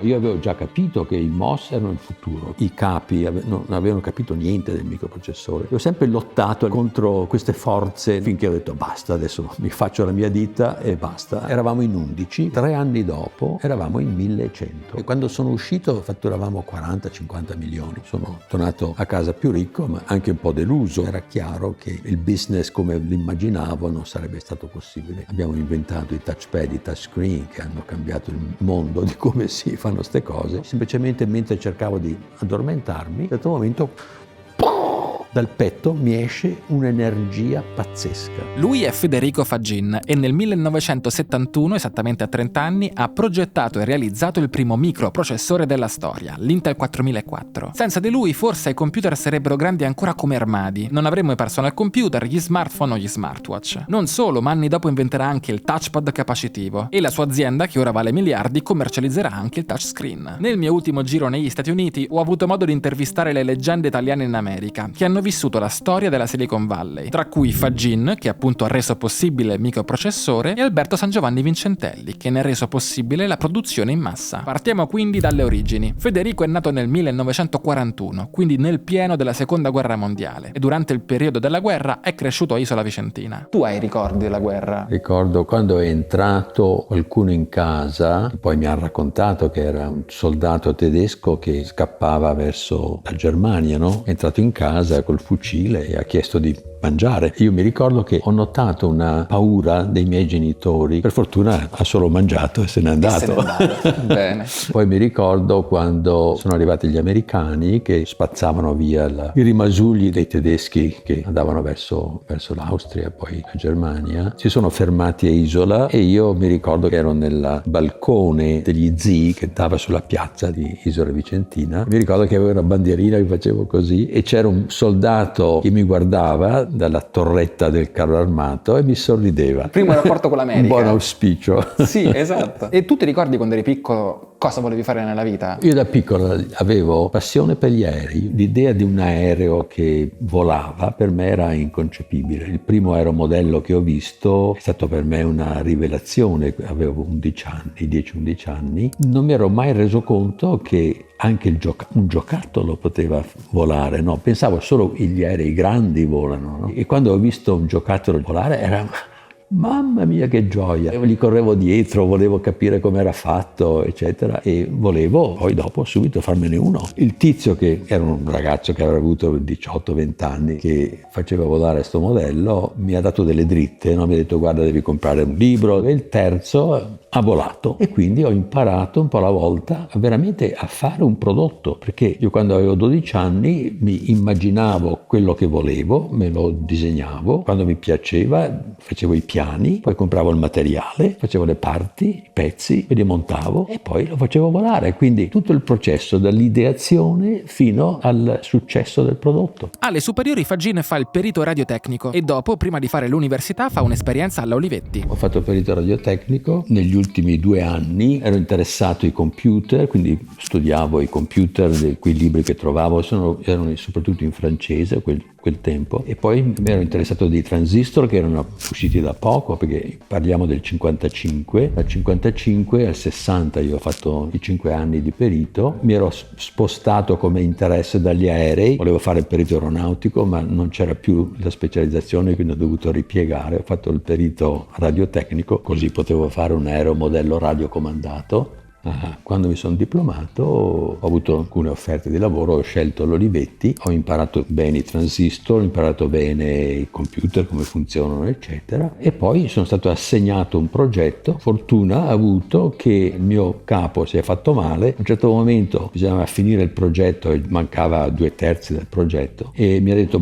Io avevo già capito che i MOS erano il futuro, i capi non avevano capito niente del microprocessore. Io ho sempre lottato contro queste forze finché ho detto basta, adesso mi faccio la mia ditta e basta. Eravamo in 11, 3 anni dopo eravamo in 1100 e quando sono uscito fatturavamo 40-50 milioni. Sono tornato a casa più ricco ma anche un po' deluso. Era chiaro che il business come l'immaginavo non sarebbe stato possibile. Abbiamo inventato i touchpad, i touchscreen che hanno cambiato il mondo di come si fanno queste cose. Semplicemente mentre cercavo di addormentarmi, a un certo momento dal petto mi esce un'energia pazzesca. Lui è Federico Faggin e nel 1971, esattamente a 30 anni, ha progettato e realizzato il primo microprocessore della storia, l'Intel 4004. Senza di lui forse i computer sarebbero grandi ancora come armadi, non avremmo i personal computer, gli smartphone o gli smartwatch. Non solo, ma anni dopo inventerà anche il touchpad capacitivo e la sua azienda, che ora vale miliardi, commercializzerà anche il touchscreen. Nel mio ultimo giro negli Stati Uniti ho avuto modo di intervistare le leggende italiane in America, che hanno vissuto la storia della Silicon Valley, tra cui Faggin, che appunto ha reso possibile il microprocessore, e Alberto San Giovanni Vincentelli, che ne ha reso possibile la produzione in massa. Partiamo quindi dalle origini. Federico è nato nel 1941, quindi nel pieno della Seconda Guerra Mondiale, e durante il periodo della guerra è cresciuto a Isola Vicentina. Tu hai ricordi della guerra? Ricordo quando è entrato qualcuno in casa, che poi mi ha raccontato che era un soldato tedesco che scappava verso la Germania, no? È entrato in casa col fucile e ha chiesto di mangiare. Io mi ricordo che ho notato una paura dei miei genitori. Per fortuna ha solo mangiato e se n'è andato. Bene. Poi mi ricordo quando sono arrivati gli americani che spazzavano via i rimasugli dei tedeschi che andavano verso l'Austria e poi la Germania. Si sono fermati a Isola e io mi ricordo che ero nel balcone degli zii che dava sulla piazza di Isola Vicentina. Mi ricordo che avevo una bandierina che facevo così e c'era un soldato che mi guardava dalla torretta del carro armato e mi sorrideva. Primo rapporto con l'America. Un buon auspicio. Sì, esatto. E tu ti ricordi quando eri piccolo cosa volevi fare nella vita? Io da piccolo avevo passione per gli aerei. L'idea di un aereo che volava per me era inconcepibile. Il primo aeromodello che ho visto è stato per me una rivelazione. Avevo 10-11 anni. Non mi ero mai reso conto che anche un giocattolo poteva volare, no? Pensavo solo gli aerei grandi volano, no? E quando ho visto un giocattolo volare era... Mamma mia che gioia! Io gli correvo dietro, volevo capire come era fatto, eccetera, e volevo poi dopo subito farmene uno. Il tizio, che era un ragazzo che aveva avuto 18-20 anni, che faceva volare sto modello, mi ha dato delle dritte, no? Mi ha detto guarda devi comprare un libro, e il terzo ha volato e quindi ho imparato un po' alla volta veramente a fare un prodotto, perché io quando avevo 12 anni mi immaginavo quello che volevo, me lo disegnavo, quando mi piaceva facevo i piani, poi compravo il materiale, facevo le parti, i pezzi, me li montavo e poi lo facevo volare, quindi tutto il processo dall'ideazione fino al successo del prodotto. Alle superiori Faggin fa il perito radiotecnico e dopo, prima di fare l'università, fa un'esperienza alla Olivetti. Ho fatto il perito radiotecnico, negli ultimi 2 anni ero interessato ai computer, quindi studiavo i computer, quei libri che trovavo erano soprattutto in francese quel tempo, e poi mi ero interessato dei transistor che erano usciti da poco, perché parliamo del 55, dal 55 al 60 io ho fatto i 5 anni di perito, mi ero spostato come interesse dagli aerei, volevo fare il perito aeronautico ma non c'era più la specializzazione, quindi ho dovuto ripiegare, ho fatto il perito radiotecnico, così potevo fare un aeromodello radiocomandato. Quando mi sono diplomato ho avuto alcune offerte di lavoro, ho scelto l'Olivetti, ho imparato bene i transistor, ho imparato bene i computer, come funzionano eccetera, e poi sono stato assegnato un progetto. Fortuna ha avuto che il mio capo si è fatto male, a un certo momento bisognava finire il progetto e mancava 2/3 del progetto e mi ha detto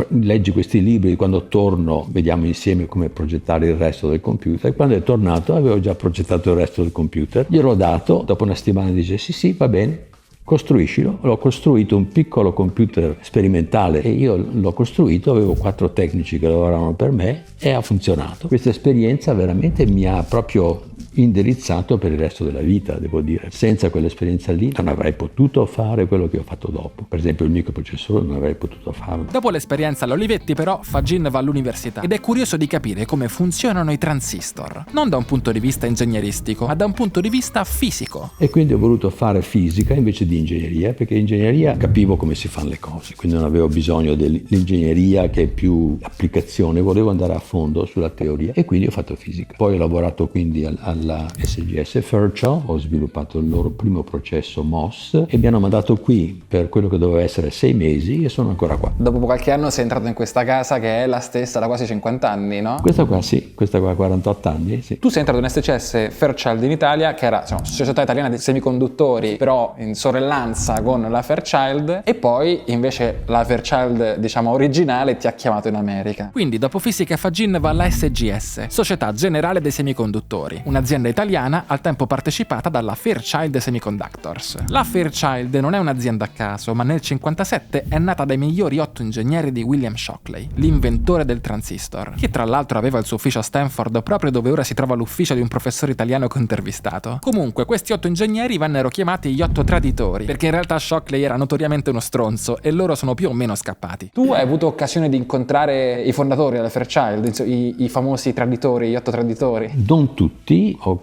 leggi questi libri, quando torno vediamo insieme come progettare il resto del computer. E quando è tornato avevo già progettato il resto del computer, gliel'ho dato, dopo una settimana dice sì va bene, costruiscilo. L'ho costruito un piccolo computer sperimentale e io l'ho costruito, avevo 4 tecnici che lavoravano per me e ha funzionato. Questa esperienza veramente mi ha proprio indirizzato per il resto della vita, devo dire. Senza quell'esperienza lì non avrei potuto fare quello che ho fatto dopo. Per esempio il microprocessore non avrei potuto farlo. Dopo l'esperienza all'Olivetti però Fagin va all'università ed è curioso di capire come funzionano i transistor, non da un punto di vista ingegneristico, ma da un punto di vista fisico. E quindi ho voluto fare fisica invece di ingegneria, perché in ingegneria capivo come si fanno le cose, quindi non avevo bisogno dell'ingegneria che è più applicazione, volevo andare a fondo sulla teoria e quindi ho fatto fisica. Poi ho lavorato quindi alla SGS Fairchild, ho sviluppato il loro primo processo MOS e mi hanno mandato qui per quello che doveva essere 6 mesi e sono ancora qua. Dopo qualche anno sei entrato in questa casa che è la stessa da quasi 50 anni, no? Questa qua sì, questa qua 48 anni, sì. Tu sei entrato in SGS Fairchild in Italia, che era società italiana di semiconduttori, però in sorellanza con la Fairchild, e poi invece la Fairchild, diciamo, originale ti ha chiamato in America. Quindi dopo fisica Fagin va alla SGS, Società Generale dei Semiconduttori, un'azienda italiana al tempo partecipata dalla Fairchild Semiconductors. La Fairchild non è un'azienda a caso, ma nel 1957 è nata dai migliori 8 ingegneri di William Shockley, l'inventore del transistor, che tra l'altro aveva il suo ufficio a Stanford, proprio dove ora si trova l'ufficio di un professore italiano che ho intervistato. Comunque, questi 8 ingegneri vennero chiamati gli 8 traditori, perché in realtà Shockley era notoriamente uno stronzo e loro sono più o meno scappati. Tu hai avuto occasione di incontrare i fondatori della Fairchild, i famosi traditori, gli 8 traditori? Non tutti, ho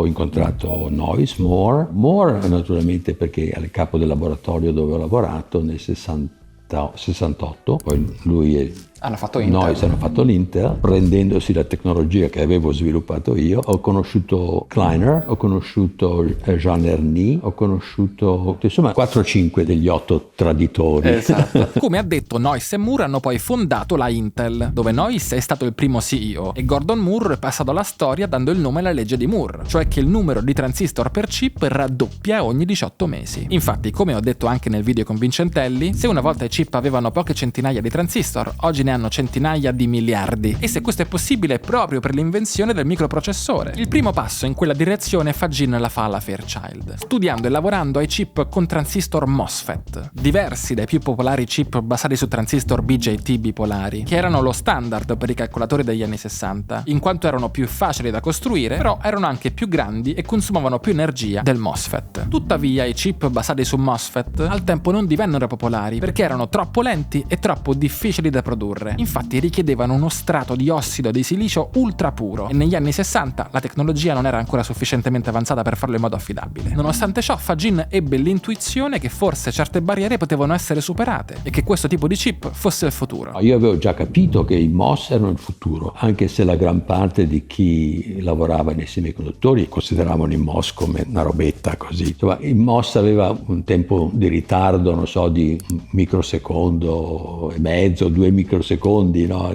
incontrato Noyce, Moore naturalmente perché è il capo del laboratorio dove ho lavorato nel 68, poi lui e hanno fatto Intel. Noyce hanno fatto l'Intel, prendendosi la tecnologia che avevo sviluppato io. Ho conosciuto Kleiner, ho conosciuto Jean Erny, ho conosciuto insomma 4-5 degli 8 traditori. Esatto. Come ha detto, Noyce e Moore hanno poi fondato la Intel, dove Noyce è stato il primo CEO e Gordon Moore è passato alla storia dando il nome alla legge di Moore, cioè che il numero di transistor per chip raddoppia ogni 18 mesi. Infatti, come ho detto anche nel video con Vincentelli, se una volta i chip avevano poche centinaia di transistor, oggi ne hanno centinaia di miliardi. E se questo è possibile proprio per l'invenzione del microprocessore. Il primo passo in quella direzione Fagin la fa alla Fairchild, studiando e lavorando ai chip con transistor MOSFET, diversi dai più popolari chip basati su transistor BJT bipolari, che erano lo standard per i calcolatori degli anni 60, in quanto erano più facili da costruire, però erano anche più grandi e consumavano più energia del MOSFET. Tuttavia i chip basati su MOSFET al tempo non divennero popolari perché erano troppo lenti e troppo difficili da produrre. Infatti richiedevano uno strato di ossido di silicio ultra puro e negli anni 60 la tecnologia non era ancora sufficientemente avanzata per farlo in modo affidabile. Nonostante ciò, Fagin ebbe l'intuizione che forse certe barriere potevano essere superate e che questo tipo di chip fosse il futuro. Io avevo già capito che i MOS erano il futuro, anche se la gran parte di chi lavorava nei semiconduttori consideravano i MOS come una robetta così. Insomma, il MOS aveva un tempo di ritardo, non so, di un microsecondo e mezzo, 2 microsecondi, no?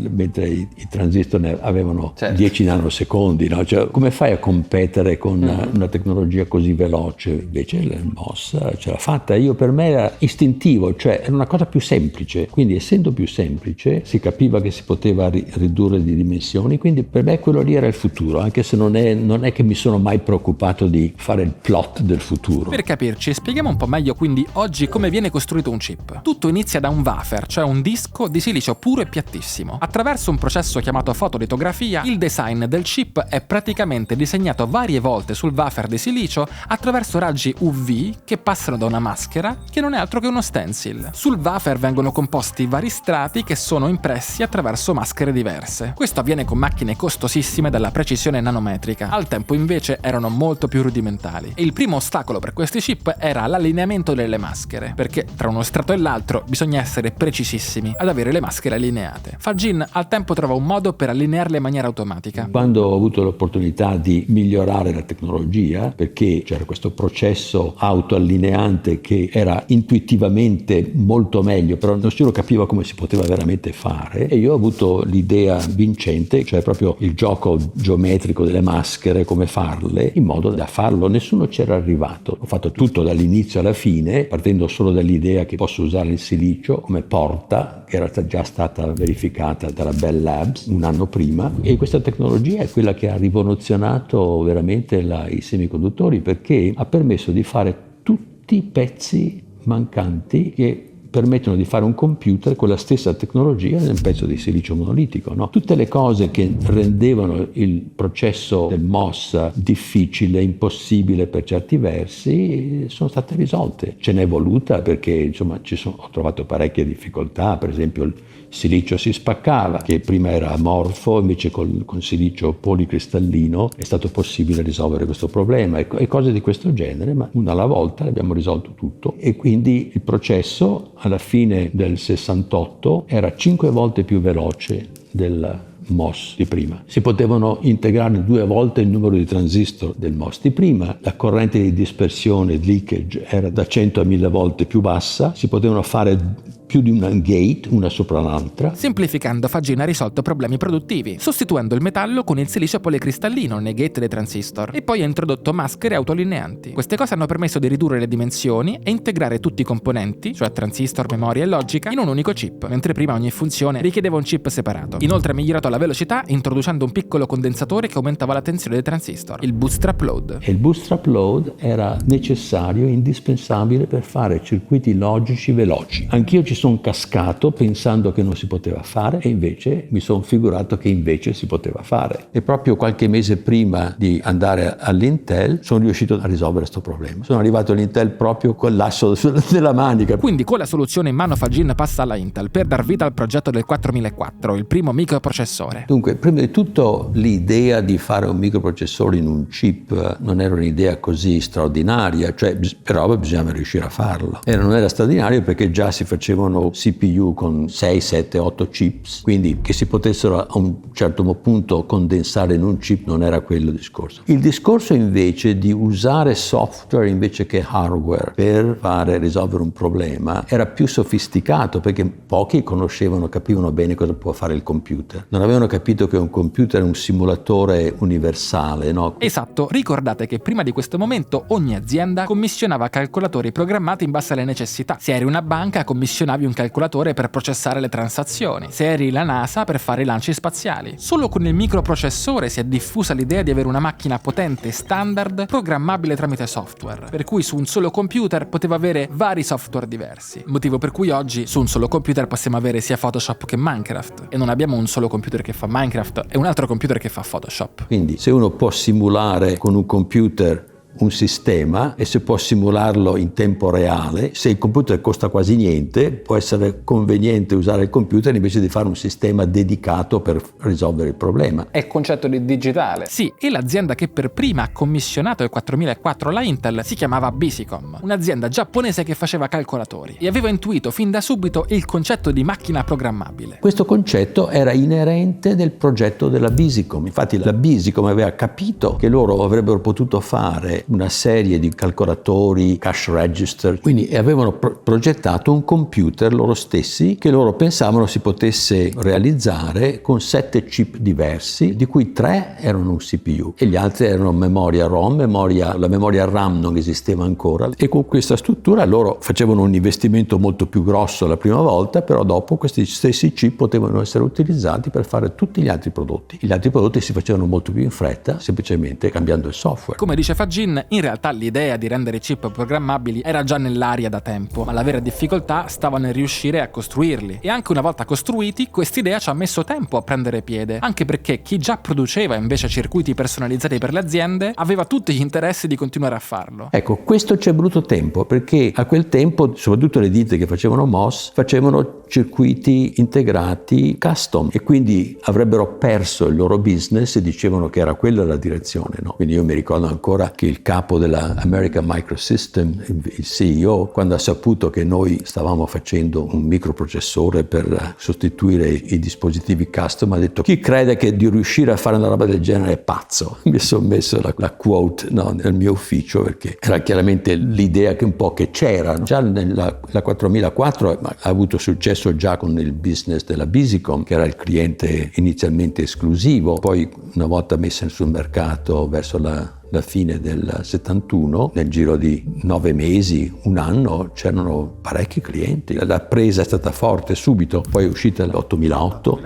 Mentre i transistor ne avevano 10 nanosecondi, no? Cioè, come fai a competere con una tecnologia così veloce? Invece il MOS ce l'ha fatta. Per me era istintivo, cioè era una cosa più semplice, quindi essendo più semplice si capiva che si poteva ridurre di dimensioni, quindi per me quello lì era il futuro, anche se non è che mi sono mai preoccupato di fare il plot del futuro. Per capirci, spieghiamo un po' meglio quindi oggi come viene costruito un chip. Tutto inizia da un wafer, cioè un disco di silicio puro e piattissimo. Attraverso un processo chiamato fotolitografia, il design del chip è praticamente disegnato varie volte sul wafer di silicio attraverso raggi UV che passano da una maschera che non è altro che uno stencil. Sul wafer vengono composti vari strati che sono impressi attraverso maschere diverse. Questo avviene con macchine costosissime dalla precisione nanometrica, al tempo invece erano molto più rudimentali. E il primo ostacolo per questi chip era l'allineamento delle maschere, perché tra uno strato e l'altro bisogna essere precisissimi ad avere le maschere allineate. Fagin al tempo trova un modo per allinearle in maniera automatica. Quando ho avuto l'opportunità di migliorare la tecnologia, perché c'era questo processo autoallineante che era intuitivamente molto meglio, però nessuno capiva come si poteva veramente fare, e io ho avuto l'idea vincente, cioè proprio il gioco geometrico delle maschere, come farle, in modo da farlo. Nessuno c'era arrivato. Ho fatto tutto dall'inizio alla fine, partendo solo dall'idea che posso usare il silicio come porta, che era già stata verificata dalla Bell Labs un anno prima, e questa tecnologia è quella che ha rivoluzionato veramente i semiconduttori, perché ha permesso di fare tutte tutti i pezzi mancanti che permettono di fare un computer con la stessa tecnologia di un pezzo di silicio monolitico, no? Tutte le cose che rendevano il processo del MOS difficile, impossibile per certi versi, sono state risolte. Ce n'è voluta perché insomma ho trovato parecchie difficoltà, per esempio il silicio si spaccava, che prima era amorfo, invece con silicio policristallino è stato possibile risolvere questo problema e cose di questo genere, ma una alla volta abbiamo risolto tutto e quindi il processo alla fine del 68 era 5 volte più veloce del MOS di prima. Si potevano integrare 2 volte il numero di transistor del MOS di prima, la corrente di dispersione, leakage, era da 100 a 1000 volte più bassa, si potevano fare più di una gate, una sopra l'altra. Semplificando, Fagin ha risolto problemi produttivi, sostituendo il metallo con il silicio policristallino nei gate dei transistor, e poi ha introdotto maschere autoallineanti. Queste cose hanno permesso di ridurre le dimensioni e integrare tutti i componenti, cioè transistor, memoria e logica, in un unico chip, mentre prima ogni funzione richiedeva un chip separato. Inoltre ha migliorato la velocità introducendo un piccolo condensatore che aumentava la tensione dei transistor, il bootstrap load. E il bootstrap load era necessario, indispensabile per fare circuiti logici veloci. Anch'io ci sono cascato pensando che non si poteva fare e invece mi sono figurato che invece si poteva fare. E proprio qualche mese prima di andare all'Intel sono riuscito a risolvere questo problema. Sono arrivato all'Intel proprio con l'asso della manica. Quindi con la soluzione in mano Fagin passa alla Intel per dar vita al progetto del 4004, il primo microprocessore. Dunque, prima di tutto l'idea di fare un microprocessore in un chip non era un'idea così straordinaria, cioè però bisognava riuscire a farlo. E non era straordinario perché già si facevano CPU con 6, 7, 8 chips, quindi che si potessero a un certo punto condensare in un chip non era quello il discorso. Il discorso invece di usare software invece che hardware per risolvere un problema era più sofisticato perché pochi capivano bene cosa può fare il computer. Non avevano capito che un computer è un simulatore universale, no? Esatto, ricordate che prima di questo momento ogni azienda commissionava calcolatori programmati in base alle necessità. Se eri una banca commissionavi un calcolatore per processare le transazioni, se eri la NASA per fare i lanci spaziali. Solo con il microprocessore si è diffusa l'idea di avere una macchina potente standard programmabile tramite software, per cui su un solo computer poteva avere vari software diversi, motivo per cui oggi su un solo computer possiamo avere sia Photoshop che Minecraft e non abbiamo un solo computer che fa Minecraft e un altro computer che fa Photoshop. Quindi se uno può simulare con un computer un sistema e se può simularlo in tempo reale, se il computer costa quasi niente, può essere conveniente usare il computer invece di fare un sistema dedicato per risolvere il problema. È il concetto di digitale. Sì, e l'azienda che per prima ha commissionato il 4004 alla Intel si chiamava Bisicom, un'azienda giapponese che faceva calcolatori e aveva intuito fin da subito il concetto di macchina programmabile. Questo concetto era inerente del progetto della Bisicom. Infatti la Bisicom aveva capito che loro avrebbero potuto fare una serie di calcolatori, cash register, quindi avevano progettato un computer loro stessi che loro pensavano si potesse realizzare con 7 chip diversi, di cui 3 erano un CPU e gli altri erano memoria ROM, la memoria RAM non esisteva ancora e con questa struttura loro facevano un investimento molto più grosso la prima volta, però dopo questi stessi chip potevano essere utilizzati per fare tutti gli altri prodotti. Gli altri prodotti si facevano molto più in fretta, semplicemente cambiando il software. Come dice Fagin, in realtà l'idea di rendere chip programmabili era già nell'aria da tempo, ma la vera difficoltà stava nel riuscire a costruirli. E anche una volta costruiti, quest'idea ci ha messo tempo a prendere piede, anche perché chi già produceva invece circuiti personalizzati per le aziende aveva tutti gli interessi di continuare a farlo. Ecco, questo ci è voluto tempo, perché a quel tempo, soprattutto le ditte che facevano MOS, facevano circuiti integrati custom e quindi avrebbero perso il loro business e dicevano che era quella la direzione, no? Quindi io mi ricordo ancora che il capo della American Microsystem, il CEO, quando ha saputo che noi stavamo facendo un microprocessore per sostituire i dispositivi custom, ha detto: chi crede che di riuscire a fare una roba del genere è pazzo. Mi sono messo la quote, no, nel mio ufficio, perché era chiaramente l'idea che un po' che c'era. Già la 4004 ha avuto successo già con il business della Bisicom, che era il cliente inizialmente esclusivo, poi una volta messa sul mercato verso la fine del 71, nel giro di 9 mesi, un anno, c'erano parecchi clienti. La presa è stata forte subito, poi è uscita l'8008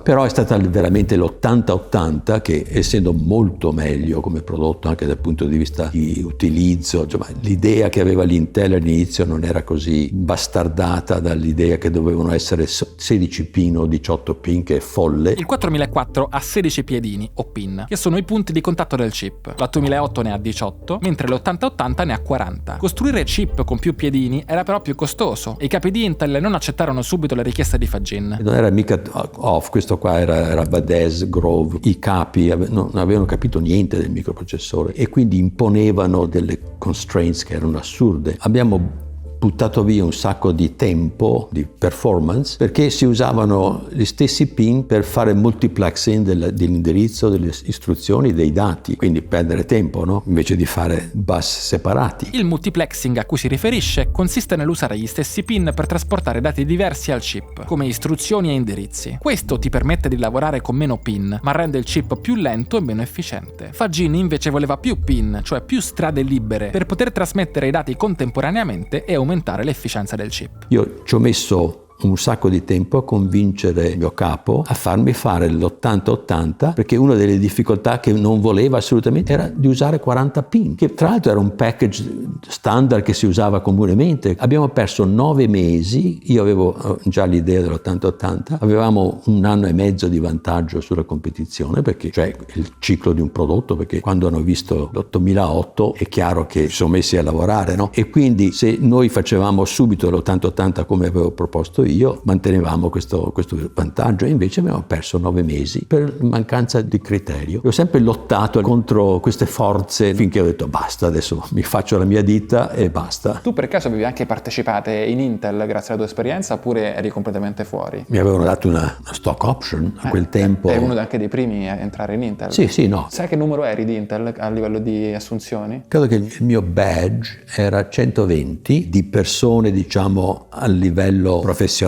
Però è stata veramente l'80-80 che, essendo molto meglio come prodotto anche dal punto di vista di utilizzo, insomma, l'idea che aveva l'Intel all'inizio non era così bastardata dall'idea che dovevano essere 16 pin o 18 pin, che è folle. Il 4004 ha 16 piedini o pin, che sono i punti di contatto del chip. L'8008 ne ha 18, mentre l'8080 ne ha 40. Costruire chip con più piedini era però più costoso e i capi di Intel non accettarono subito le richieste di Fagin. Non era mica off, questo qua era Badez, Grove, i capi non avevano capito niente del microprocessore e quindi imponevano delle constraints che erano assurde. Abbiamo buttato via un sacco di tempo, di performance, perché si usavano gli stessi pin per fare multiplexing dell'indirizzo, delle istruzioni, dei dati, quindi perdere tempo, no? Invece di fare bus separati. Il multiplexing a cui si riferisce consiste nell'usare gli stessi pin per trasportare dati diversi al chip, come istruzioni e indirizzi. Questo ti permette di lavorare con meno pin, ma rende il chip più lento e meno efficiente. Fagin invece voleva più pin, cioè più strade libere, per poter trasmettere i dati contemporaneamente e aumentare l'efficienza del chip. Io ci ho messo un sacco di tempo a convincere il mio capo a farmi fare l'80-80, perché una delle difficoltà che non voleva assolutamente era di usare 40 pin, che tra l'altro era un package standard che si usava comunemente. Abbiamo perso 9 mesi, io avevo già l'idea dell'80-80, avevamo 1 anno e mezzo di vantaggio sulla competizione, perché cioè il ciclo di un prodotto, perché quando hanno visto l'8008 è chiaro che si sono messi a lavorare, no? E quindi se noi facevamo subito l'80-80 come avevo proposto io, mantenevamo questo vantaggio, e invece abbiamo perso 9 mesi per mancanza di criterio. Io ho sempre lottato contro queste forze finché ho detto basta, adesso mi faccio la mia ditta e basta. Tu per caso avevi anche partecipato in Intel grazie alla tua esperienza oppure eri completamente fuori? Mi avevano dato una stock option a quel tempo. Eri uno anche dei primi a entrare in Intel? Sì, no. Sai che numero eri di Intel a livello di assunzioni? Credo che il mio badge era 120 di persone, diciamo, a livello professionale.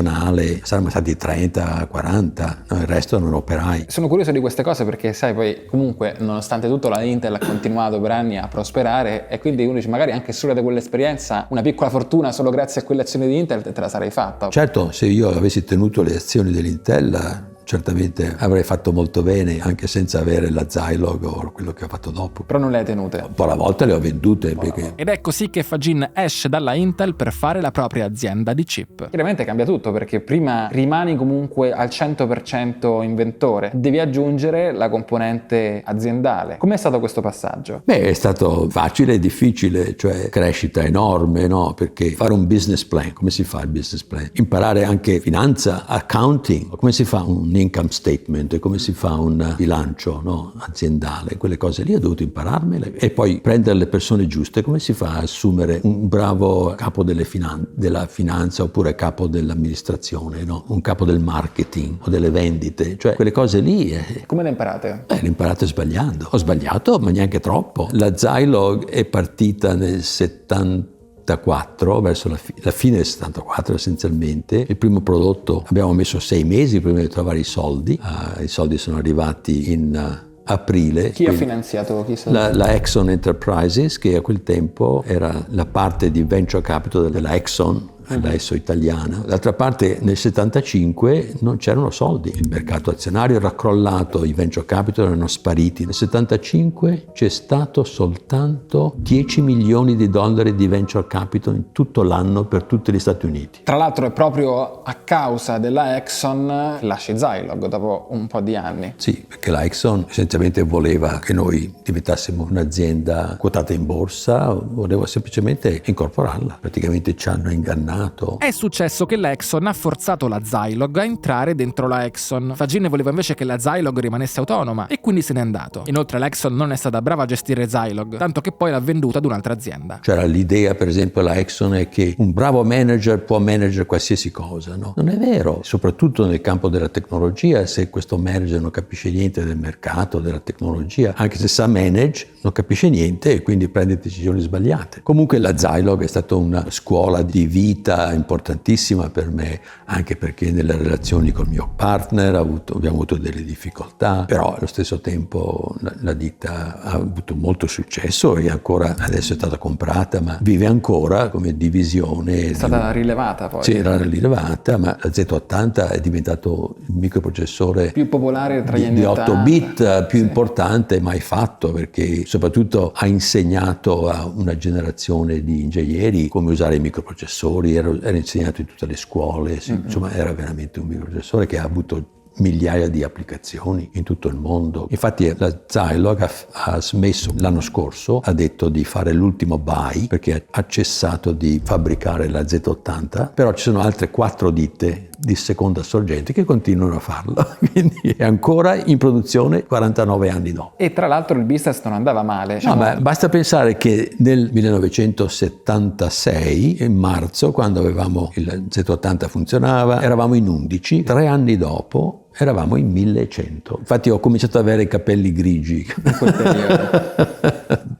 Saranno stati 30, 40, no, il resto non operai. Sono curioso di queste cose perché sai, poi comunque nonostante tutto la Intel ha continuato per anni a prosperare e quindi uno dice magari anche solo da quell'esperienza una piccola fortuna solo grazie a quelle azioni di Intel te la sarei fatta. Certo, se io avessi tenuto le azioni dell'Intel certamente avrei fatto molto bene anche senza avere la Zilog o quello che ho fatto dopo. Però non le hai tenute? Un po' alla volta le ho vendute perché... Ed è così che Fagin esce dalla Intel per fare la propria azienda di chip. Chiaramente cambia tutto perché prima rimani comunque al 100% inventore, devi aggiungere la componente aziendale. Com'è stato questo passaggio? Beh, è stato facile e difficile, cioè crescita enorme, no? Perché fare un business plan, come si fa il business plan? Imparare anche finanza, accounting, come si fa un income statement, come si fa un bilancio, no, aziendale, quelle cose lì ho dovuto impararmele, e poi prendere le persone giuste. Come si fa a assumere un bravo capo della finanza oppure capo dell'amministrazione, no? Un capo del marketing o delle vendite, cioè quelle cose lì. Come le imparate? Le imparate sbagliando. Ho sbagliato, ma neanche troppo. La Zilog è partita nel 74, verso la fine del 74 essenzialmente. Il primo prodotto abbiamo messo 6 mesi prima di trovare i soldi. I soldi sono arrivati in aprile. Chi ha finanziato? La Exxon Enterprises, che a quel tempo era la parte di venture capital della Exxon, adesso italiana. D'altra parte nel 75 non c'erano soldi, il mercato azionario era crollato, i venture capital erano spariti. Nel 75 c'è stato soltanto 10 milioni di dollari di venture capital in tutto l'anno per tutti gli Stati Uniti. Tra l'altro è proprio a causa della Exxon che lasci Zilog dopo un po' di anni. Sì, perché la Exxon essenzialmente voleva che noi diventassimo un'azienda quotata in borsa, voleva semplicemente incorporarla. Praticamente ci hanno ingannato. È successo che la Exxon ha forzato la Zilog a entrare dentro la Exxon. Fagin voleva invece che la Zilog rimanesse autonoma e quindi se n'è andato. Inoltre la Exxon non è stata brava a gestire Zilog, tanto che poi l'ha venduta ad un'altra azienda. C'era l'idea, per esempio, la Exxon è che un bravo manager può managere qualsiasi cosa, no? Non è vero, soprattutto nel campo della tecnologia. Se questo manager non capisce niente del mercato, della tecnologia, anche se sa manage, non capisce niente e quindi prende decisioni sbagliate. Comunque la Zilog è stata una scuola di vita ditta importantissima per me, anche perché nelle relazioni col mio partner abbiamo avuto delle difficoltà, però allo stesso tempo la ditta ha avuto molto successo e ancora adesso è stata comprata, ma vive ancora come divisione. È stata rilevata poi. Sì, era rilevata, ma la Z80 è diventato il microprocessore più popolare tra gli anni di 8 80. bit più importante mai fatto, perché soprattutto ha insegnato a una generazione di ingegneri come usare i microprocessori, era insegnato in tutte le scuole, insomma era veramente un microprocessore che ha avuto migliaia di applicazioni in tutto il mondo. Infatti la Zilog ha smesso l'anno scorso, ha detto di fare l'ultimo buy perché ha cessato di fabbricare la Z80, però ci sono altre 4 ditte di seconda sorgente che continuano a farlo, quindi è ancora in produzione 49 anni dopo. E tra l'altro il business non andava male. No, ma basta pensare che nel 1976, in marzo, quando avevamo il Z80 funzionava, eravamo in 11, 3 anni dopo eravamo in 1100. Infatti ho cominciato ad avere i capelli grigi. In quel periodo.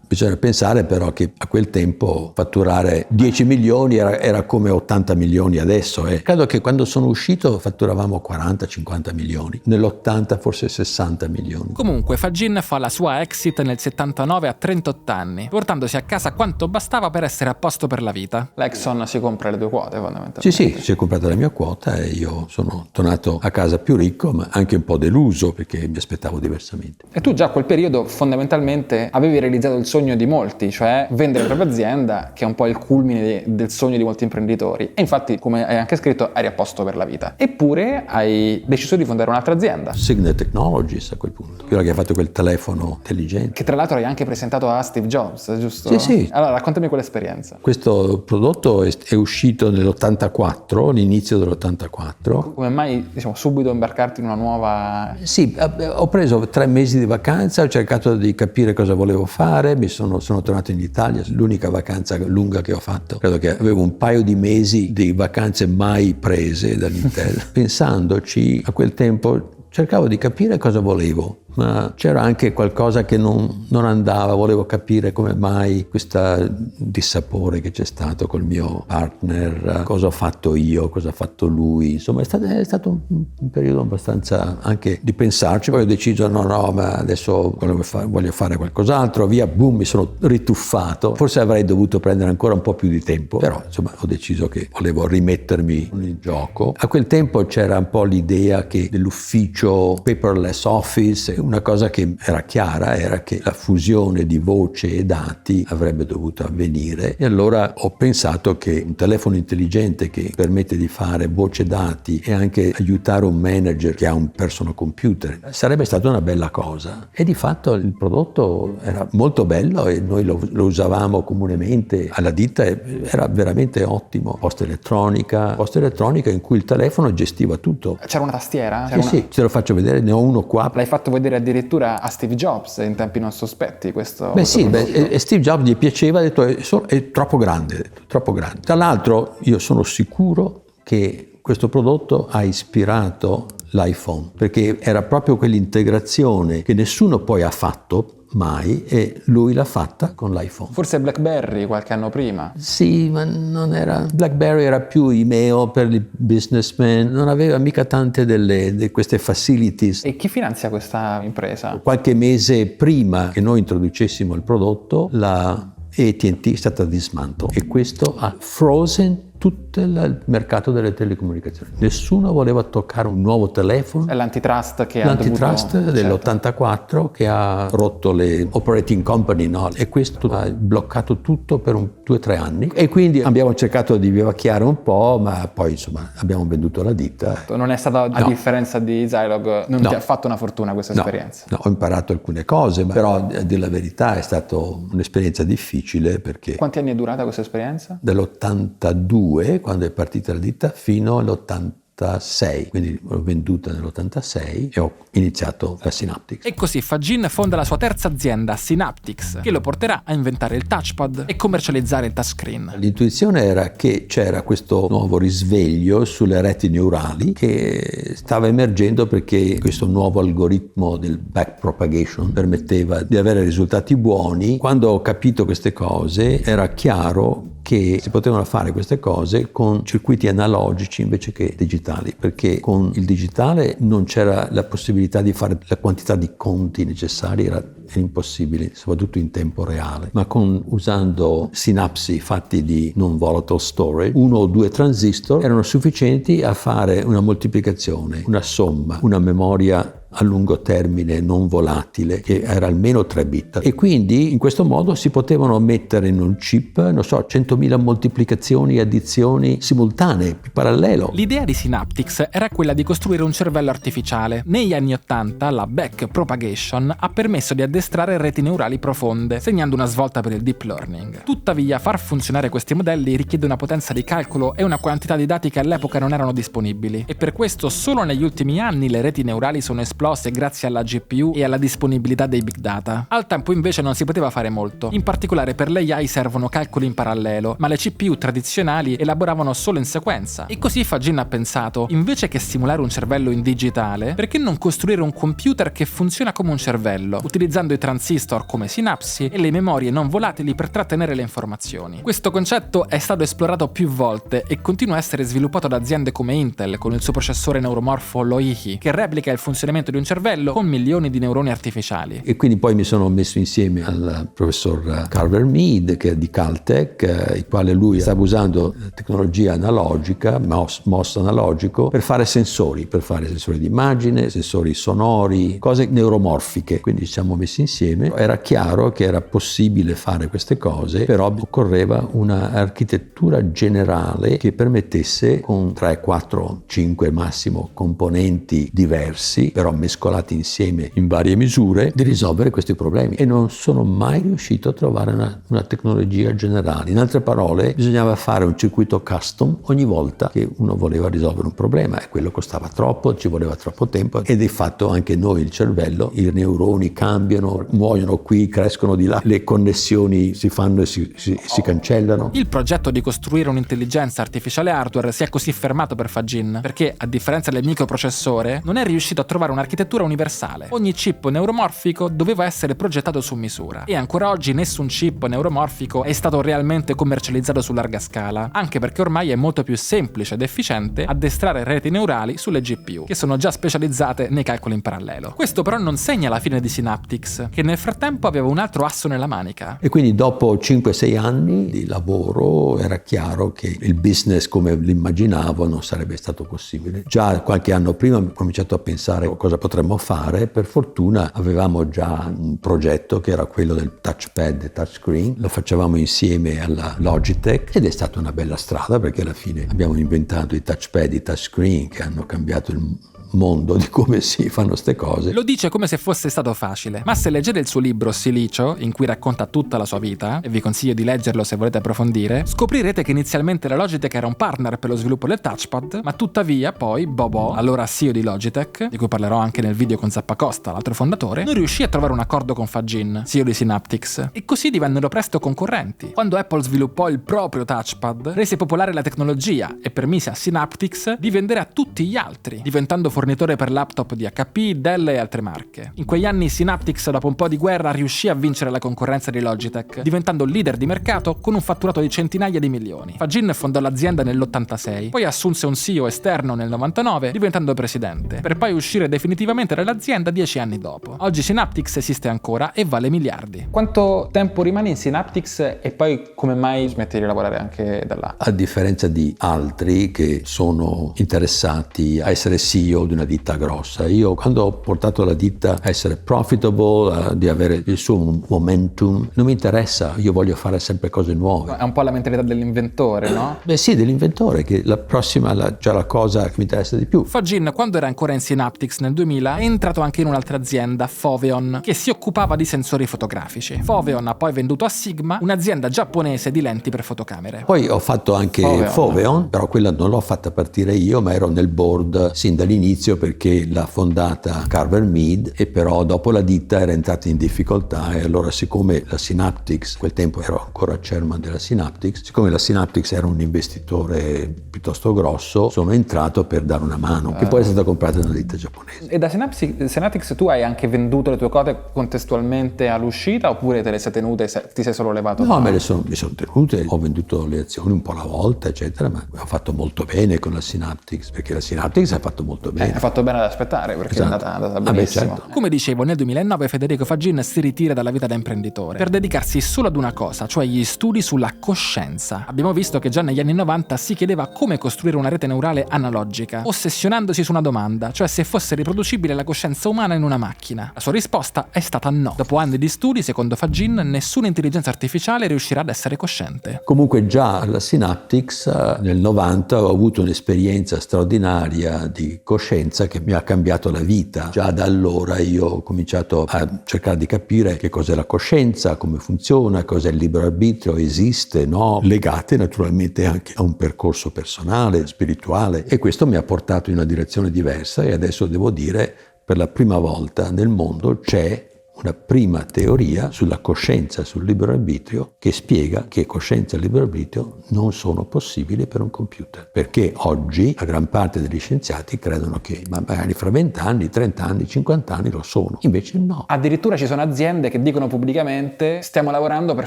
Bisogna pensare però che a quel tempo fatturare 10 milioni era come 80 milioni adesso. Credo che quando sono uscito fatturavamo 40-50 milioni, nell'80 forse 60 milioni. Comunque Fagin fa la sua exit nel 79 a 38 anni, portandosi a casa quanto bastava per essere a posto per la vita. L'Exxon si compra le 2 quote fondamentalmente. Sì, si è comprata la mia quota e io sono tornato a casa più ricco, ma anche un po' deluso perché mi aspettavo diversamente. E tu già a quel periodo fondamentalmente avevi realizzato il sogno di molti, cioè vendere la propria azienda, che è un po' il culmine del sogno di molti imprenditori. E infatti, come hai anche scritto, eri a posto per la vita. Eppure hai deciso di fondare un'altra azienda. Signet Technologies a quel punto, quella che ha fatto quel telefono intelligente. Che tra l'altro hai anche presentato a Steve Jobs, giusto? Sì. Allora raccontami quell'esperienza. Questo prodotto è uscito nell'84, all'inizio dell'84. Come mai, subito imbarcarti in una nuova... Sì, ho preso 3 mesi di vacanza, ho cercato di capire cosa volevo fare, sono tornato in Italia, l'unica vacanza lunga che ho fatto. Credo che avevo un paio di mesi di vacanze mai prese dall'Intel. Pensandoci, a quel tempo cercavo di capire cosa volevo, ma c'era anche qualcosa che non andava, volevo capire come mai questo dissapore che c'è stato col mio partner, cosa ho fatto io, cosa ha fatto lui, insomma è stato un periodo abbastanza anche di pensarci, poi ho deciso no, ma adesso voglio fare qualcos'altro, via, boom, mi sono rituffato, forse avrei dovuto prendere ancora un po' più di tempo, però insomma ho deciso che volevo rimettermi in gioco. A quel tempo c'era un po' l'idea che dell'ufficio paperless office, una cosa che era chiara era che la fusione di voce e dati avrebbe dovuto avvenire e allora ho pensato che un telefono intelligente che permette di fare voce dati e anche aiutare un manager che ha un personal computer sarebbe stata una bella cosa e di fatto il prodotto era molto bello e noi lo usavamo comunemente alla ditta e era veramente ottimo. Posta elettronica in cui il telefono gestiva tutto. C'era una tastiera? Sì, te lo faccio vedere, ne ho uno qua. L'hai fatto vedere addirittura a Steve Jobs in tempi non sospetti questo. E Steve Jobs gli piaceva, ha detto è troppo grande, troppo grande. Tra l'altro io sono sicuro che questo prodotto ha ispirato l'iPhone, perché era proprio quell'integrazione che nessuno poi ha fatto mai e lui l'ha fatta con l'iPhone. Forse BlackBerry qualche anno prima. Sì, ma non era... BlackBerry era più email per i businessmen, non aveva mica tante di queste facilities. E chi finanzia questa impresa? Qualche mese prima che noi introducessimo il prodotto, la AT&T è stata dismantlata e questo ha frozen tutto il mercato delle telecomunicazioni. Nessuno voleva toccare un nuovo telefono. È l'antitrust che l'antitrust dell'84 che ha rotto le operating company, no? E questo ha bloccato tutto per 2 o 3 anni. E quindi abbiamo cercato di vivacchiare un po', ma poi insomma abbiamo venduto la ditta. Non è stata, a differenza di Zilog, non ti ha fatto una fortuna questa esperienza? No, ho imparato alcune cose, però a dire la verità è stata un'esperienza difficile perché... Quanti anni è durata questa esperienza? Dall'82, quando è partita la ditta, fino all'86, quindi l'ho venduta nell'86 e ho iniziato la Synaptics. E così Fagin fonda la sua terza azienda, Synaptics, che lo porterà a inventare il touchpad e commercializzare il touchscreen. L'intuizione era che c'era questo nuovo risveglio sulle reti neurali che stava emergendo perché questo nuovo algoritmo del backpropagation permetteva di avere risultati buoni. Quando ho capito queste cose era chiaro che si potevano fare queste cose con circuiti analogici invece che digitali, perché con il digitale non c'era la possibilità di fare la quantità di conti necessari, era impossibile, soprattutto in tempo reale, ma usando sinapsi fatti di non volatile storage, 1 o 2 transistor erano sufficienti a fare una moltiplicazione, una somma, una memoria a lungo termine non volatile che era almeno 3 bit, e quindi in questo modo si potevano mettere in un chip, 100.000 moltiplicazioni e addizioni simultanee, parallelo. L'idea di Synaptics era quella di costruire un cervello artificiale. Negli anni 80 la back propagation ha permesso di addestrare reti neurali profonde, segnando una svolta per il deep learning. Tuttavia, far funzionare questi modelli richiede una potenza di calcolo e una quantità di dati che all'epoca non erano disponibili, e per questo solo negli ultimi anni le reti neurali sono esplose grazie alla GPU e alla disponibilità dei big data. Al tempo invece non si poteva fare molto. In particolare per l'AI servono calcoli in parallelo, ma le CPU tradizionali elaboravano solo in sequenza. E così Fagin ha pensato, invece che simulare un cervello in digitale, perché non costruire un computer che funziona come un cervello, utilizzando i transistor come sinapsi e le memorie non volatili per trattenere le informazioni. Questo concetto è stato esplorato più volte e continua a essere sviluppato da aziende come Intel con il suo processore neuromorfo Loihi, che replica il funzionamento di un cervello con milioni di neuroni artificiali. E quindi poi mi sono messo insieme al professor Carver Mead, che è di Caltech, il quale lui stava usando tecnologia analogica, MOS analogico, per fare sensori di immagine, sensori sonori, cose neuromorfiche. Quindi ci siamo messi insieme. Era chiaro che era possibile fare queste cose, però occorreva una architettura generale che permettesse, con 3, 4, 5 massimo componenti diversi, però mescolati insieme in varie misure, di risolvere questi problemi, e non sono mai riuscito a trovare una tecnologia generale. In altre parole, bisognava fare un circuito custom ogni volta che uno voleva risolvere un problema, e quello costava troppo, ci voleva troppo tempo, e di fatto anche noi, il cervello, i neuroni cambiano, muoiono qui, crescono di là, le connessioni si fanno e si cancellano. Il progetto di costruire un'intelligenza artificiale hardware si è così fermato per Fagin, perché a differenza del microprocessore non è riuscito a trovare un'architettura universale. Ogni chip neuromorfico doveva essere progettato su misura, e ancora oggi nessun chip neuromorfico è stato realmente commercializzato su larga scala, anche perché ormai è molto più semplice ed efficiente addestrare reti neurali sulle GPU, che sono già specializzate nei calcoli in parallelo. Questo però non segna la fine di Synaptics, che nel frattempo aveva un altro asso nella manica. E quindi dopo 5-6 anni di lavoro era chiaro che il business come l'immaginavo non sarebbe stato possibile. Già qualche anno prima ho cominciato a pensare a cosa potremmo fare. Per fortuna avevamo già un progetto che era quello del touchpad e touchscreen, lo facevamo insieme alla Logitech, ed è stata una bella strada, perché alla fine abbiamo inventato i touchpad e i touchscreen che hanno cambiato il mondo di come si fanno queste cose. Lo dice come se fosse stato facile, ma se leggete il suo libro Silicio, in cui racconta tutta la sua vita, e vi consiglio di leggerlo se volete approfondire, scoprirete che inizialmente la Logitech era un partner per lo sviluppo del touchpad, ma tuttavia poi Bobo, allora CEO di Logitech, di cui parlerò anche nel video con Zappacosta, l'altro fondatore, non riuscì a trovare un accordo con Fagin, CEO di Synaptics, e così divennero presto concorrenti. Quando Apple sviluppò il proprio touchpad, rese popolare la tecnologia e permise a Synaptics di vendere a tutti gli altri, diventando fornitore per laptop di HP, Dell e altre marche. In quegli anni Synaptics, dopo un po' di guerra, riuscì a vincere la concorrenza di Logitech, diventando leader di mercato con un fatturato di centinaia di milioni. Fagin fondò l'azienda nell'86, poi assunse un CEO esterno nel 99, diventando presidente, per poi uscire definitivamente dall'azienda 10 anni dopo. Oggi Synaptics esiste ancora e vale miliardi. Quanto tempo rimani in Synaptics e poi come mai smetti di lavorare anche da là? A differenza di altri che sono interessati a essere CEO di una ditta grossa, io quando ho portato la ditta a essere profitable, di avere il suo momentum, non mi interessa, io voglio fare sempre cose nuove. È un po' la mentalità dell'inventore, no? Beh sì, dell'inventore, che la prossima c'è la cosa che mi interessa di più. Fagin, quando era ancora in Synaptics nel 2000, è entrato anche in un'altra azienda, Foveon, che si occupava di sensori fotografici. Foveon ha poi venduto a Sigma, un'azienda giapponese di lenti per fotocamere. Poi ho fatto anche Foveon, però quella non l'ho fatta partire io, ma ero nel board sin dall'inizio, all'inizio perché l'ha fondata Carver Mead e però dopo la ditta era entrata in difficoltà e allora siccome la Synaptics, quel tempo ero ancora chairman della Synaptics, siccome la Synaptics era un investitore piuttosto grosso, sono entrato per dare una mano, che poi è stata comprata da una ditta giapponese. E da Synaptics tu hai anche venduto le tue quote contestualmente all'uscita oppure te le sei tenute e ti sei solo levato? No, mi sono tenute, ho venduto le azioni un po' alla volta, eccetera, ma ho fatto molto bene con la Synaptics, perché la Synaptics ha fatto molto bene. Ha fatto bene ad aspettare, perché esatto. è andata benissimo. Certo. Come dicevo, nel 2009 Federico Fagin si ritira dalla vita da imprenditore per dedicarsi solo ad una cosa, cioè gli studi sulla coscienza. Abbiamo visto che già negli anni 90 si chiedeva come costruire una rete neurale analogica, ossessionandosi su una domanda, cioè se fosse riproducibile la coscienza umana in una macchina. La sua risposta è stata no. Dopo anni di studi, secondo Fagin, nessuna intelligenza artificiale riuscirà ad essere cosciente. Comunque già alla Synaptics nel 90 ho avuto un'esperienza straordinaria di coscienza che mi ha cambiato la vita. Già da allora io ho cominciato a cercare di capire che cos'è la coscienza, come funziona, cos'è il libero arbitrio, esiste, no? Legate naturalmente anche a un percorso personale, spirituale, e questo mi ha portato in una direzione diversa e adesso devo dire per la prima volta nel mondo c'è una prima teoria sulla coscienza, sul libero arbitrio, che spiega che coscienza e libero arbitrio non sono possibili per un computer. Perché oggi la gran parte degli scienziati credono che magari fra 20 anni, 30 anni, 50 anni lo sono. Invece no. Addirittura ci sono aziende che dicono pubblicamente stiamo lavorando per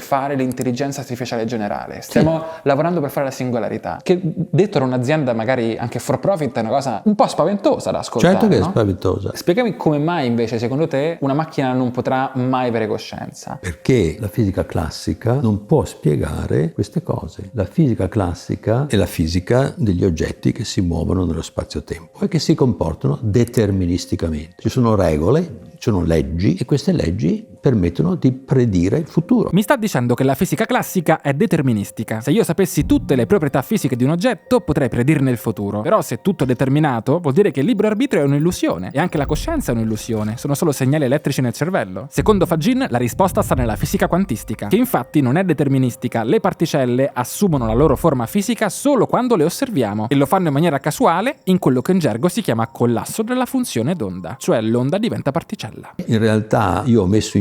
fare l'intelligenza artificiale generale, stiamo lavorando per fare la singolarità. Che detto da un'azienda magari anche for profit è una cosa un po' spaventosa da ascoltare. Certo che no? è spaventosa. Spiegami come mai invece secondo te una macchina non potrà mai avere coscienza. Perché la fisica classica non può spiegare queste cose. La fisica classica è la fisica degli oggetti che si muovono nello spazio-tempo e che si comportano deterministicamente. Ci sono regole, ci sono leggi e queste leggi permettono di predire il futuro. Mi sta dicendo che la fisica classica è deterministica. Se io sapessi tutte le proprietà fisiche di un oggetto, potrei predirne il futuro. Però se tutto è determinato, vuol dire che il libero arbitrio è un'illusione e anche la coscienza è un'illusione. Sono solo segnali elettrici nel cervello. Secondo Fagin, la risposta sta nella fisica quantistica, che infatti non è deterministica. Le particelle assumono la loro forma fisica solo quando le osserviamo e lo fanno in maniera casuale in quello che in gergo si chiama collasso della funzione d'onda, cioè l'onda diventa particella. In realtà io ho messo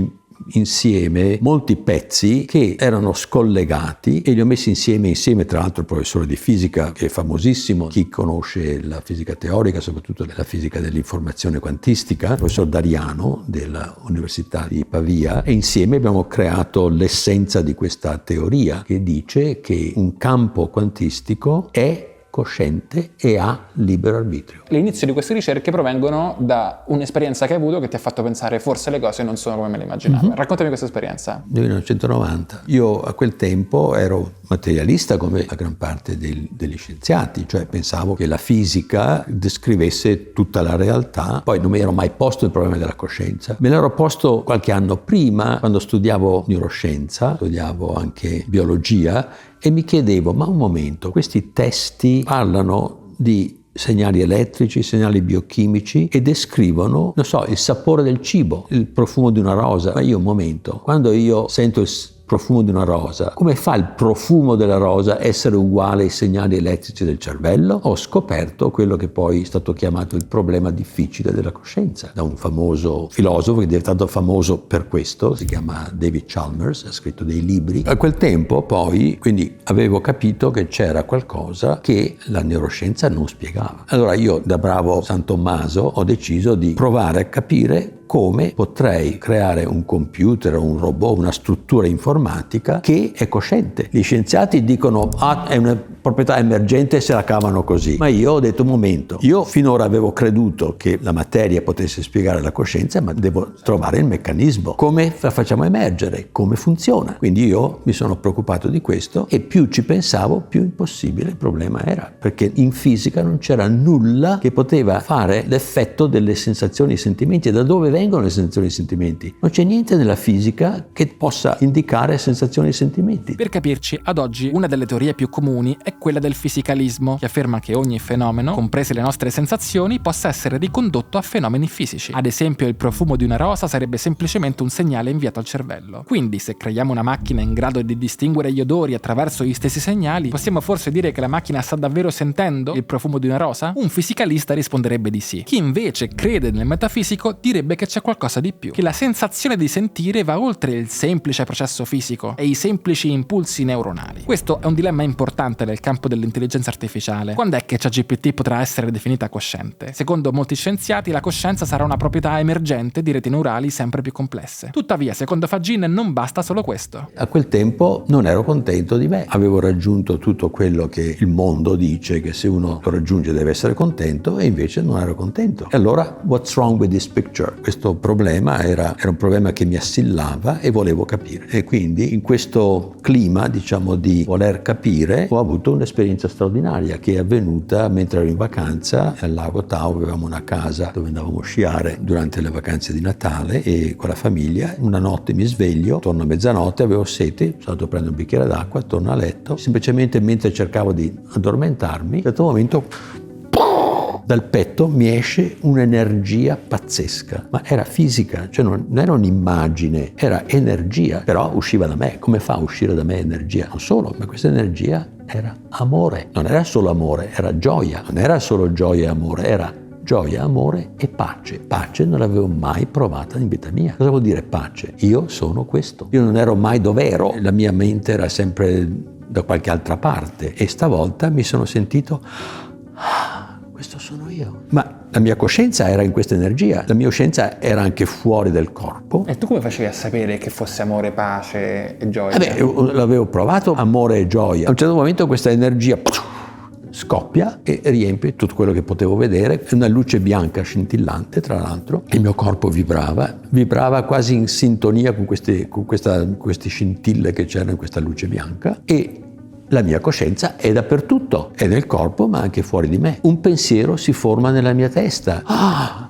insieme molti pezzi che erano scollegati e li ho messi insieme tra l'altro il professore di fisica che è famosissimo, chi conosce la fisica teorica, soprattutto la fisica dell'informazione quantistica, il professor Dariano dell'Università di Pavia, e insieme abbiamo creato l'essenza di questa teoria che dice che un campo quantistico è cosciente e ha libero arbitrio. L'inizio di queste ricerche provengono da un'esperienza che hai avuto che ti ha fatto pensare forse le cose non sono come me le immaginavo. Raccontami questa esperienza. Nel 1990. Io a quel tempo ero materialista come la gran parte degli scienziati, cioè pensavo che la fisica descrivesse tutta la realtà, poi non mi ero mai posto il problema della coscienza. Me l'ero posto qualche anno prima, quando studiavo neuroscienza, studiavo anche biologia, e mi chiedevo, ma un momento, questi testi parlano di segnali elettrici, segnali biochimici e descrivono, non so, il sapore del cibo, il profumo di una rosa. Ma io un momento, quando io sento il profumo di una rosa, come fa il profumo della rosa essere uguale ai segnali elettrici del cervello? Ho scoperto quello che poi è stato chiamato il problema difficile della coscienza da un famoso filosofo che è diventato famoso per questo, si chiama David Chalmers, ha scritto dei libri. A quel tempo poi quindi avevo capito che c'era qualcosa che la neuroscienza non spiegava. Allora io, da bravo San Tommaso, ho deciso di provare a capire come potrei creare un computer, un robot, una struttura informatica che è cosciente. Gli scienziati dicono è una proprietà emergente, se la cavano così. Ma io ho detto un momento, io finora avevo creduto che la materia potesse spiegare la coscienza, ma devo trovare il meccanismo. Come la facciamo emergere? Come funziona? Quindi io mi sono preoccupato di questo e più ci pensavo, più impossibile il problema era, perché in fisica non c'era nulla che poteva fare l'effetto delle sensazioni e sentimenti. Da dove vengono le sensazioni e sentimenti? Non c'è niente nella fisica che possa indicare sensazioni e sentimenti. Per capirci, ad oggi una delle teorie più comuni è quella del fisicalismo, che afferma che ogni fenomeno, comprese le nostre sensazioni, possa essere ricondotto a fenomeni fisici. Ad esempio, il profumo di una rosa sarebbe semplicemente un segnale inviato al cervello. Quindi, se creiamo una macchina in grado di distinguere gli odori attraverso gli stessi segnali, possiamo forse dire che la macchina sta davvero sentendo il profumo di una rosa? Un fisicalista risponderebbe di sì. Chi invece crede nel metafisico direbbe che c'è qualcosa di più, che la sensazione di sentire va oltre il semplice processo fisico e i semplici impulsi neuronali. Questo è un dilemma importante nel campo dell'intelligenza artificiale. Quando è che ChatGPT potrà essere definita cosciente? Secondo molti scienziati, la coscienza sarà una proprietà emergente di reti neurali sempre più complesse. Tuttavia, secondo Fagin, non basta solo questo. A quel tempo non ero contento di me. Avevo raggiunto tutto quello che il mondo dice che se uno lo raggiunge deve essere contento, e invece non ero contento. E allora, what's wrong with this picture? Questo problema era un problema che mi assillava e volevo capire. E quindi in questo clima, diciamo, di voler capire, ho avuto un'esperienza straordinaria che è avvenuta mentre ero in vacanza al lago Tao. Avevamo una casa dove andavamo a sciare durante le vacanze di Natale e con la famiglia. Una notte mi sveglio, torno a mezzanotte, avevo sete, sono andato a prendere un bicchiere d'acqua, torno a letto, semplicemente mentre cercavo di addormentarmi, a un certo momento dal petto mi esce un'energia pazzesca, ma era fisica, cioè non era un'immagine, era energia, però usciva da me. Come fa a uscire da me energia? Non solo, ma questa energia era amore, non era solo amore, era gioia, non era solo gioia e amore, era gioia, amore e pace. Pace non l'avevo mai provata in vita mia. Cosa vuol dire pace? Io sono questo. Io non ero mai dov'ero, la mia mente era sempre da qualche altra parte e stavolta mi sono sentito questo sono io. Ma la mia coscienza era in questa energia, la mia coscienza era anche fuori del corpo. E tu come facevi a sapere che fosse amore, pace e gioia? L'avevo provato, amore e gioia. A un certo momento questa energia scoppia e riempie tutto quello che potevo vedere, una luce bianca scintillante, tra l'altro. Il mio corpo vibrava quasi in sintonia con queste scintille che c'erano in questa luce bianca, e la mia coscienza è dappertutto, è nel corpo ma anche fuori di me. Un pensiero si forma nella mia testa.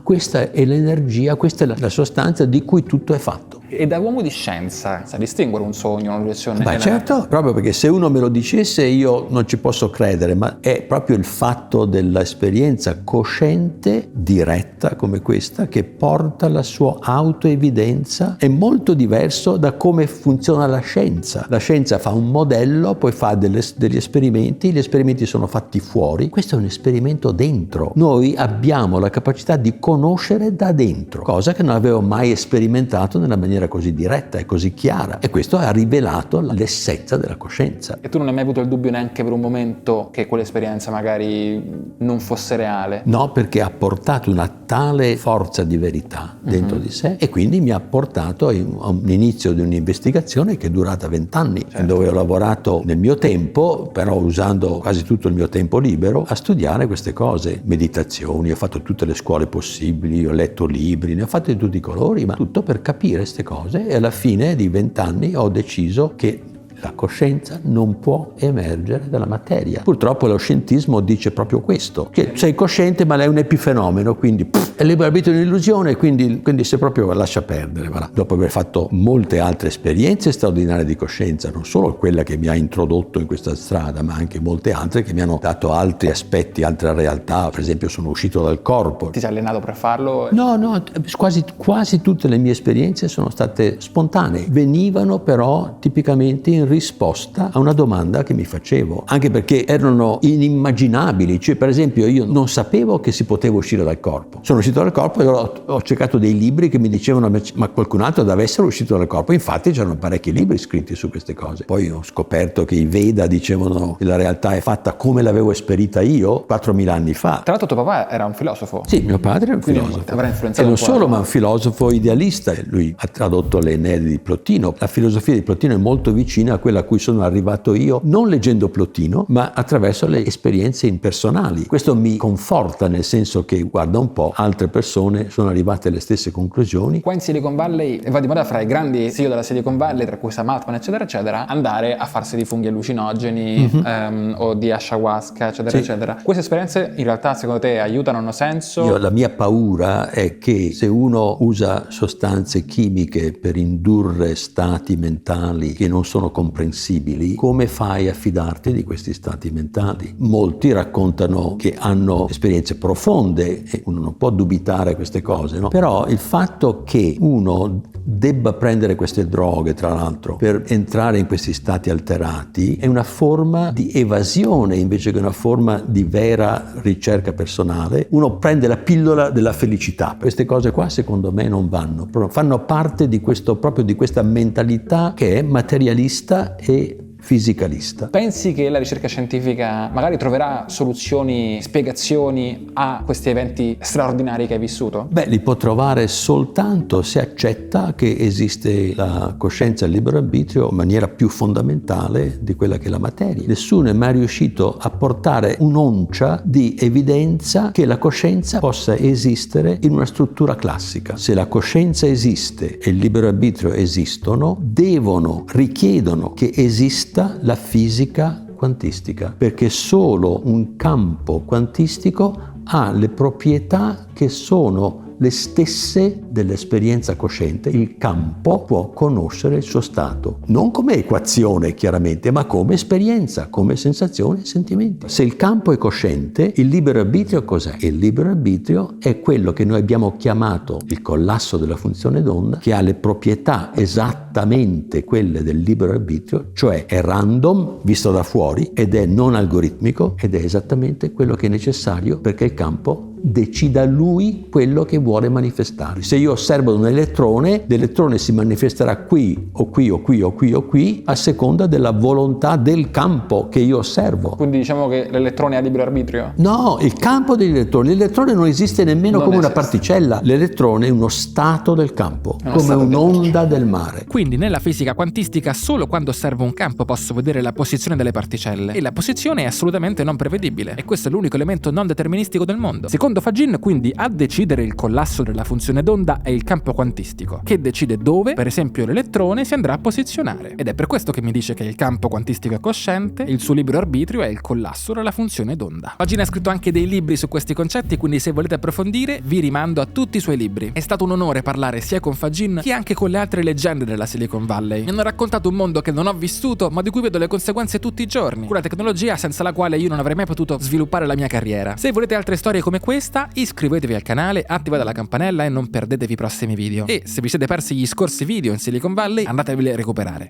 Questa è l'energia, questa è la sostanza di cui tutto è fatto. E da uomo di scienza, sa distinguere un sogno, un'illusione? Beh, certo, proprio perché se uno me lo dicesse io non ci posso credere, ma è proprio il fatto dell'esperienza cosciente, diretta come questa, che porta la sua autoevidenza. È molto diverso da come funziona la scienza. La scienza fa un modello, poi fa degli esperimenti, gli esperimenti sono fatti fuori. Questo è un esperimento dentro. Noi abbiamo la capacità di conoscere da dentro, cosa che non avevo mai sperimentato nella maniera così diretta e così chiara, e questo ha rivelato l'essenza della coscienza. E tu non hai mai avuto il dubbio neanche per un momento che quell'esperienza magari non fosse reale? No, perché ha portato una tale forza di verità dentro di sé, e quindi mi ha portato a un inizio di un'investigazione che è durata 20 anni, dove ho lavorato nel mio tempo, però usando quasi tutto il mio tempo libero, a studiare queste cose, meditazioni, ho fatto tutte le scuole possibili, ho letto libri, ne ho fatti di tutti i colori, ma tutto per capire queste cose, e alla fine di 20 anni ho deciso che la coscienza non può emergere dalla materia. Purtroppo lo scientismo dice proprio questo, che sei cosciente ma lei è un epifenomeno, quindi è libero arbitrio di un'illusione, quindi se proprio lascia perdere. Voilà. Dopo aver fatto molte altre esperienze straordinarie di coscienza, non solo quella che mi ha introdotto in questa strada, ma anche molte altre che mi hanno dato altri aspetti, altre realtà. Per esempio sono uscito dal corpo. Ti sei allenato per farlo? No, quasi tutte le mie esperienze sono state spontanee, venivano però tipicamente in risposta a una domanda che mi facevo, anche perché erano inimmaginabili. Cioè, per esempio, io non sapevo che si poteva uscire dal corpo. Sono uscito dal corpo e ho cercato dei libri che mi dicevano ma qualcun altro deve essere uscito dal corpo. Infatti c'erano parecchi libri scritti su queste cose. Poi ho scoperto che i Veda dicevano che la realtà è fatta come l'avevo esperita io 4.000 anni fa. Tra l'altro tuo papà era un filosofo. Sì, mio padre è un filosofo. Avrà influenzato e non un po'. Solo, ma un filosofo idealista. Lui ha tradotto le Enneadi di Plotino. La filosofia di Plotino è molto vicina a quella a cui sono arrivato io, non leggendo Plotino, ma attraverso le esperienze impersonali. Questo mi conforta, nel senso che, guarda un po', altre persone sono arrivate alle stesse conclusioni. Qua in Silicon Valley va di moda, fra i grandi CEO della Silicon Valley, tra cui Sam Altman, eccetera, eccetera, andare a farsi di funghi allucinogeni o di ayahuasca, eccetera, eccetera. Queste esperienze in realtà, secondo te, aiutano, hanno senso? La mia paura è che se uno usa sostanze chimiche per indurre stati mentali che non sono compatibili incomprensibili, come fai a fidarti di questi stati mentali? Molti raccontano che hanno esperienze profonde e uno non può dubitare queste cose, no? Però il fatto che uno debba prendere queste droghe, tra l'altro, per entrare in questi stati alterati è una forma di evasione invece che una forma di vera ricerca personale. Uno prende la pillola della felicità. Queste cose qua secondo me non vanno, fanno parte di questo, proprio di questa mentalità che è materialista e fisicalista. Pensi che la ricerca scientifica magari troverà soluzioni, spiegazioni a questi eventi straordinari che hai vissuto? Beh, li può trovare soltanto se accetta che esiste la coscienza e il libero arbitrio in maniera più fondamentale di quella che è la materia. Nessuno è mai riuscito a portare un'oncia di evidenza che la coscienza possa esistere in una struttura classica. Se la coscienza esiste e il libero arbitrio esistono, richiedono che esista la fisica quantistica, perché solo un campo quantistico ha le proprietà che sono le stesse dell'esperienza cosciente. Il campo può conoscere il suo stato, non come equazione chiaramente, ma come esperienza, come sensazione e sentimenti. Se il campo è cosciente, il libero arbitrio cos'è? Il libero arbitrio è quello che noi abbiamo chiamato il collasso della funzione d'onda, che ha le proprietà esattamente quelle del libero arbitrio, cioè è random visto da fuori ed è non algoritmico ed è esattamente quello che è necessario perché il campo decida lui quello che vuole manifestare. Se io osservo un elettrone, l'elettrone si manifesterà qui o qui o qui o qui o qui a seconda della volontà del campo che io osservo. Quindi diciamo che l'elettrone ha libero arbitrio? No, il campo degli elettroni. L'elettrone non esiste nemmeno come una particella. L'elettrone è uno stato del campo, come un'onda del mare. Quindi nella fisica quantistica solo quando osservo un campo posso vedere la posizione delle particelle e la posizione è assolutamente non prevedibile e questo è l'unico elemento non deterministico del mondo. Secondo Fagin, quindi, a decidere il collasso della funzione d'onda è il campo quantistico, che decide dove, per esempio, l'elettrone si andrà a posizionare. Ed è per questo che mi dice che il campo quantistico è cosciente e il suo libero arbitrio è il collasso della funzione d'onda. Fagin ha scritto anche dei libri su questi concetti, quindi se volete approfondire vi rimando a tutti i suoi libri. È stato un onore parlare sia con Fagin che anche con le altre leggende della Silicon Valley. Mi hanno raccontato un mondo che non ho vissuto, ma di cui vedo le conseguenze tutti i giorni. Una tecnologia senza la quale io non avrei mai potuto sviluppare la mia carriera. Se volete altre storie come questa, iscrivetevi al canale, attivate la campanella e non perdetevi i prossimi video. E se vi siete persi gli scorsi video in Silicon Valley, andateveli a recuperare.